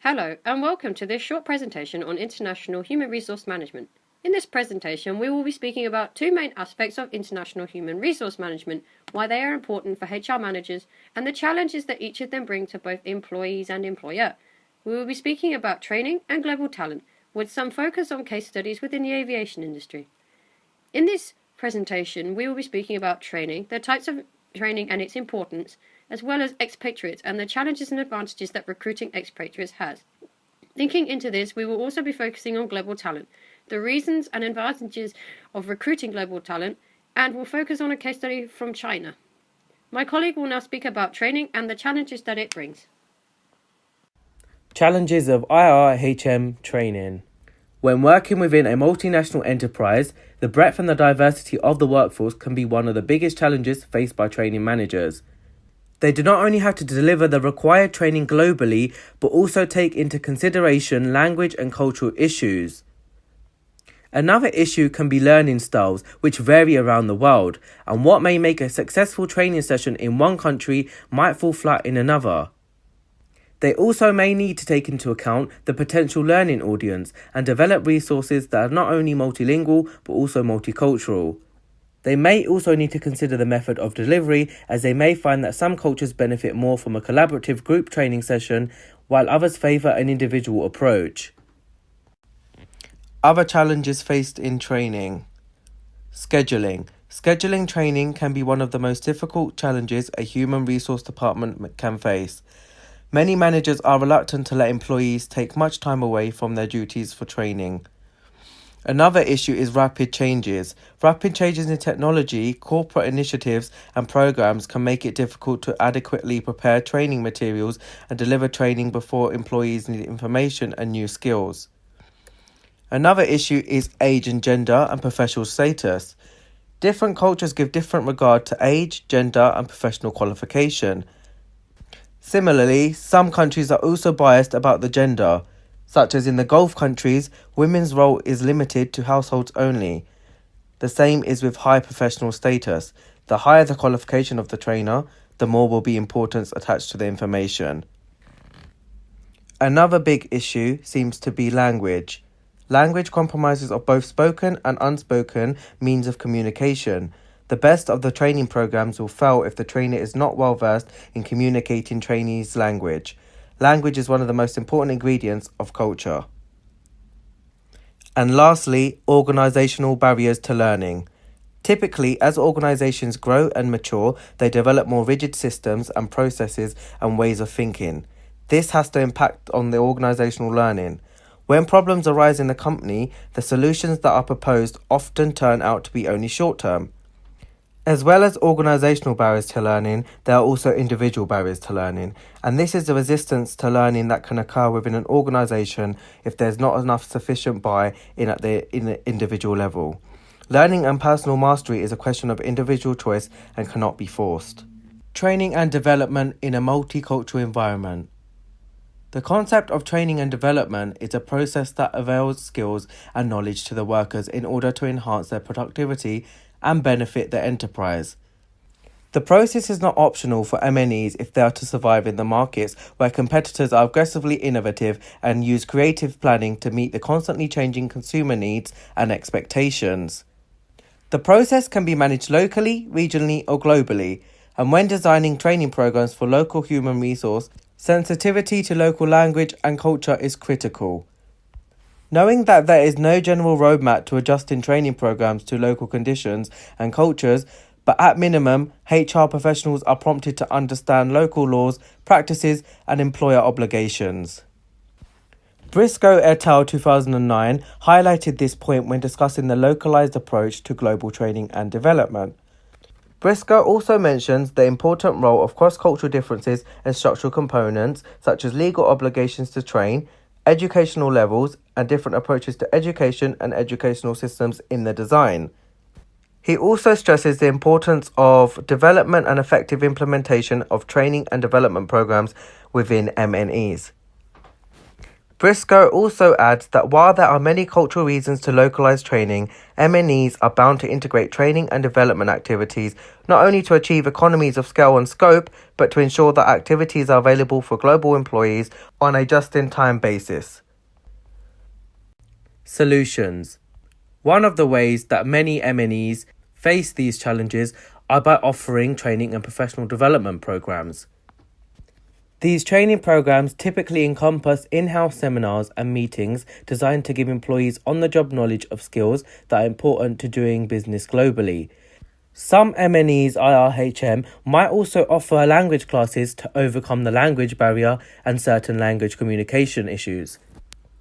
Hello and welcome to this short presentation on international human resource management. In this presentation, we will be speaking about two main aspects of international human resource management, why they are important for HR managers, and the challenges that each of them bring to both employees and employer. We will be speaking about training and global talent, with some focus on case studies within the aviation industry. In this presentation, we will be speaking about training, the types of training and its importance, as well as expatriates and the challenges and advantages that recruiting expatriates has. Linking into this, we will also be focusing on global talent, the reasons and advantages of recruiting global talent, and will focus on a case study from China. My colleague will now speak about training and the challenges that it brings. Challenges of IHRM training. When working within a multinational enterprise, the breadth and the diversity of the workforce can be one of the biggest challenges faced by training managers. They do not only have to deliver the required training globally, but also take into consideration language and cultural issues. Another issue can be learning styles, which vary around the world, and what may make a successful training session in one country might fall flat in another. They also may need to take into account the potential learning audience and develop resources that are not only multilingual but also multicultural. They may also need to consider the method of delivery, as they may find that some cultures benefit more from a collaborative group training session, while others favour an individual approach. Other challenges faced in training. Scheduling. Scheduling training can be one of the most difficult challenges a human resource department can face. Many managers are reluctant to let employees take much time away from their duties for training. Another issue is rapid changes. Rapid changes in technology, corporate initiatives and programs can make it difficult to adequately prepare training materials and deliver training before employees need information and new skills. Another issue is age and gender and professional status. Different cultures give different regard to age, gender and professional qualification. Similarly, some countries are also biased about the gender, such as in the Gulf countries, women's role is limited to households only. The same is with high professional status. The higher the qualification of the trainer, the more will be importance attached to the information. Another big issue seems to be language. Language compromises of both spoken and unspoken means of communication. The best of the training programs will fail if the trainer is not well versed in communicating trainees' language. Language is one of the most important ingredients of culture. And lastly, organisational barriers to learning. Typically, as organisations grow and mature, they develop more rigid systems and processes and ways of thinking. This has to impact on the organisational learning. When problems arise in the company, the solutions that are proposed often turn out to be only short-term. As well as organisational barriers to learning, there are also individual barriers to learning, and this is the resistance to learning that can occur within an organisation if there's not enough sufficient buy-in at the individual level. Learning and personal mastery is a question of individual choice and cannot be forced. Training and development in a multicultural environment. The concept of training and development is a process that avails skills and knowledge to the workers in order to enhance their productivity and benefit the enterprise. The process is not optional for MNEs if they are to survive in the markets where competitors are aggressively innovative and use creative planning to meet the constantly changing consumer needs and expectations. The process can be managed locally, regionally or globally, and when designing training programs for local human resource, sensitivity to local language and culture is critical. Knowing that there is no general roadmap to adjusting training programs to local conditions and cultures, but at minimum, HR professionals are prompted to understand local laws, practices, and employer obligations. Briscoe et al. 2009 highlighted this point when discussing the localized approach to global training and development. Briscoe also mentions the important role of cross-cultural differences and structural components, such as legal obligations to train, educational levels, and different approaches to education and educational systems in the design. He also stresses the importance of development and effective implementation of training and development programs within MNEs. Briscoe also adds that while there are many cultural reasons to localise training, MNEs are bound to integrate training and development activities not only to achieve economies of scale and scope, but to ensure that activities are available for global employees on a just-in-time basis. Solutions. One of the ways that many MNEs face these challenges are by offering training and professional development programs. These training programs typically encompass in-house seminars and meetings designed to give employees on-the-job knowledge of skills that are important to doing business globally. Some MNEs IHRM might also offer language classes to overcome the language barrier and certain language communication issues.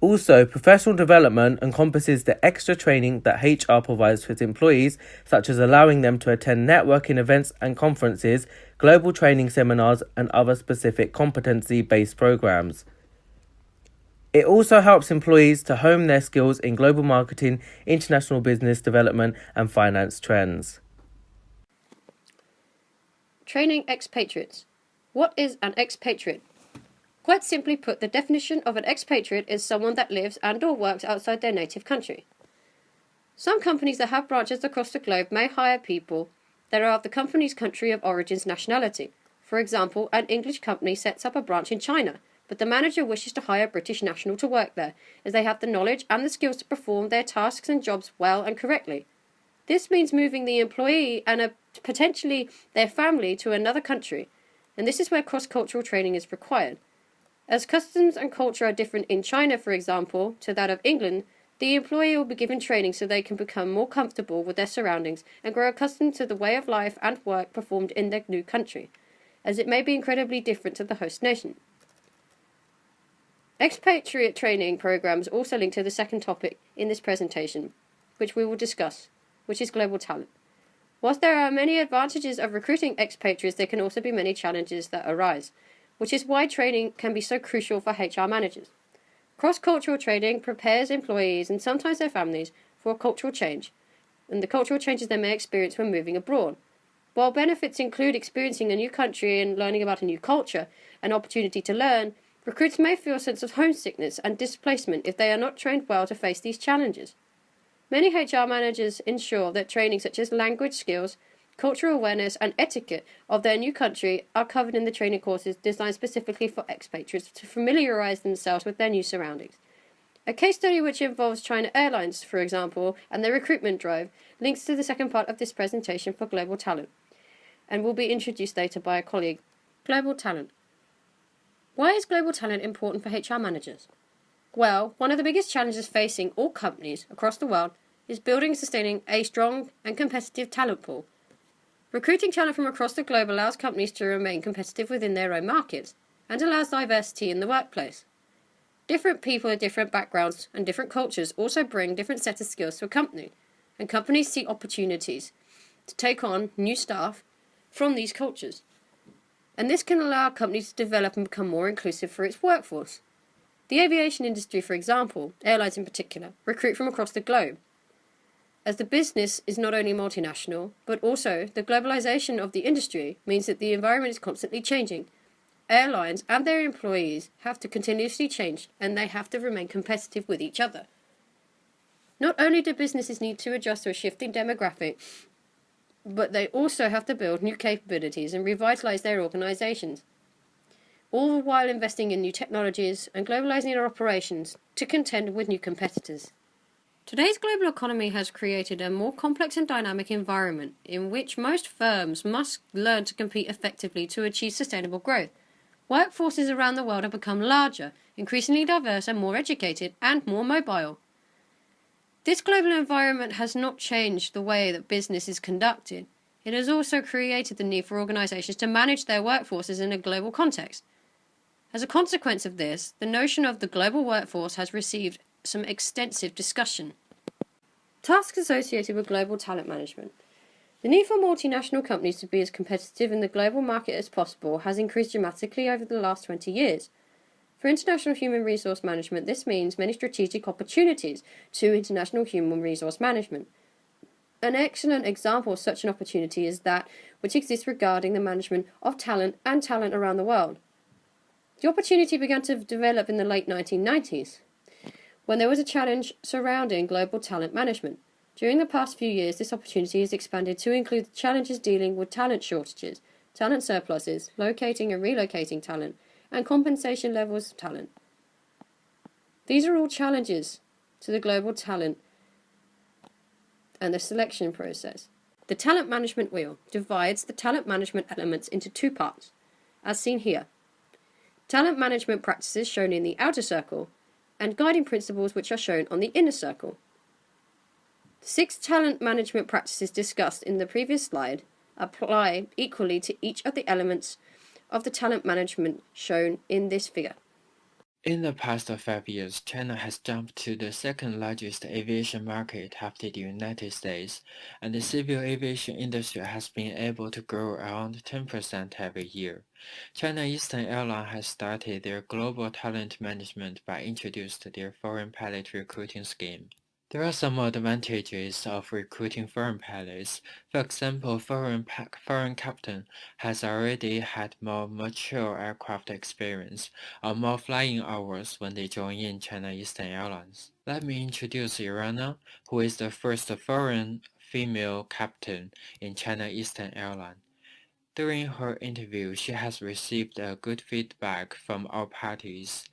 Also, professional development encompasses the extra training that HR provides for its employees, such as allowing them to attend networking events and conferences, global training seminars, and other specific competency-based programs. It also helps employees to hone their skills in global marketing, international business development, and finance trends. Training expatriates. What is an expatriate? Quite simply put, the definition of an expatriate is someone that lives and/or works outside their native country. Some companies that have branches across the globe may hire people that are of the company's country of origin's nationality. For example, an English company sets up a branch in China, but the manager wishes to hire a British national to work there, as they have the knowledge and the skills to perform their tasks and jobs well and correctly. This means moving the employee and potentially their family to another country, and this is where cross-cultural training is required. As customs and culture are different in China, for example, to that of England, the employee will be given training so they can become more comfortable with their surroundings and grow accustomed to the way of life and work performed in their new country, as it may be incredibly different to the host nation. Expatriate training programs also link to the second topic in this presentation, which we will discuss, which is global talent. Whilst there are many advantages of recruiting expatriates, there can also be many challenges that arise, which is why training can be so crucial for HR managers. Cross-cultural training prepares employees and sometimes their families for a cultural change, and the cultural changes they may experience when moving abroad. While benefits include experiencing a new country and learning about a new culture, an opportunity to learn, recruits may feel a sense of homesickness and displacement if they are not trained well to face these challenges. Many HR managers ensure that training such as language skills, cultural awareness and etiquette of their new country are covered in the training courses designed specifically for expatriates to familiarise themselves with their new surroundings. A case study which involves China Airlines, for example, and their recruitment drive links to the second part of this presentation for global talent, and will be introduced later by a colleague. Global talent. Why is global talent important for HR managers? Well, one of the biggest challenges facing all companies across the world is building and sustaining a strong and competitive talent pool. Recruiting talent from across the globe allows companies to remain competitive within their own markets and allows diversity in the workplace. Different people with different backgrounds and different cultures also bring different sets of skills to a company, and companies see opportunities to take on new staff from these cultures. And this can allow companies to develop and become more inclusive for its workforce. The aviation industry, for example, airlines in particular, recruit from across the globe, as the business is not only multinational, but also the globalization of the industry means that the environment is constantly changing. Airlines and their employees have to continuously change, and they have to remain competitive with each other. Not only do businesses need to adjust to a shifting demographic, but they also have to build new capabilities and revitalize their organizations, all while investing in new technologies and globalizing their operations to contend with new competitors. Today's global economy has created a more complex and dynamic environment in which most firms must learn to compete effectively to achieve sustainable growth. Workforces around the world have become larger, increasingly diverse and more educated, and more mobile. This global environment has not changed the way that business is conducted. It has also created the need for organizations to manage their workforces in a global context. As a consequence of this, the notion of the global workforce has received some extensive discussion. Tasks associated with global talent management. The need for multinational companies to be as competitive in the global market as possible has increased dramatically over the last 20 years. For international human resource management, this means many strategic opportunities to international human resource management. An excellent example of such an opportunity is that which exists regarding the management of talent and talent around the world. The opportunity began to develop in the late 1990s, when there was a challenge surrounding global talent management. During the past few years, this opportunity has expanded to include challenges dealing with talent shortages, talent surpluses, locating and relocating talent, and compensation levels of talent. These are all challenges to the global talent and the selection process. The talent management wheel divides the talent management elements into two parts, as seen here. Talent management practices shown in the outer circle, and guiding principles which are shown on the inner circle. The 6 talent management practices discussed in the previous slide apply equally to each of the elements of the talent management shown in this figure. In the past 5 years, China has jumped to the second largest aviation market after the United States, and the civil aviation industry has been able to grow around 10% every year. China Eastern Airlines has started their global talent management by introducing their foreign pilot recruiting scheme. There are some advantages of recruiting foreign pilots. For example, foreign captain has already had more mature aircraft experience or more flying hours when they join in China Eastern Airlines. Let me introduce Irana, who is the first foreign female captain in China Eastern Airlines. During her interview, she has received a good feedback from all parties.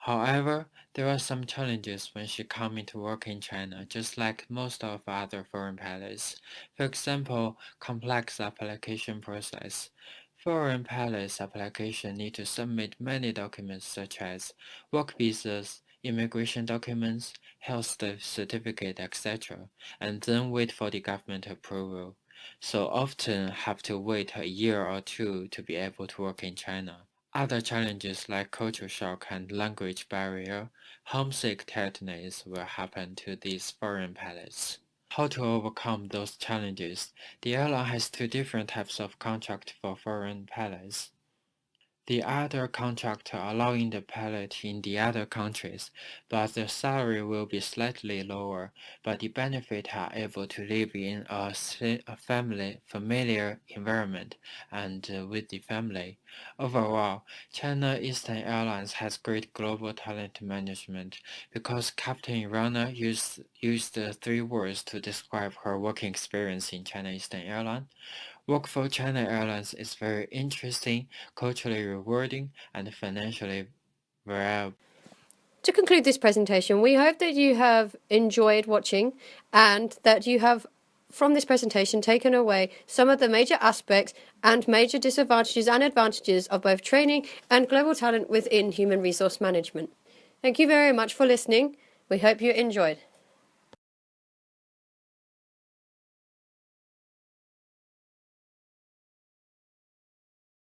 However, there are some challenges when she comes to work in China, just like most of other foreign pilots. For example, complex application process. Foreign pilots application need to submit many documents such as work visas, immigration documents, health certificate, etc., and then wait for the government approval. So often have to wait a year or two to be able to work in China. Other challenges like culture shock and language barrier, homesick tiredness will happen to these foreign pilots. How to overcome those challenges? The airline has 2 different types of contract for foreign pilots. The other contract allowing the pilot in the other countries, but the salary will be slightly lower, but the benefit are able to live in a familiar environment and with the family. Overall, China Eastern Airlines has great global talent management because Captain Rana used 3 words to describe her working experience in China Eastern Airlines. Work for China Airlines is very interesting, culturally rewarding, and financially viable. To conclude this presentation, we hope that you have enjoyed watching and that you have, from this presentation, taken away some of the major aspects and major disadvantages and advantages of both training and global talent within human resource management. Thank you very much for listening. We hope you enjoyed.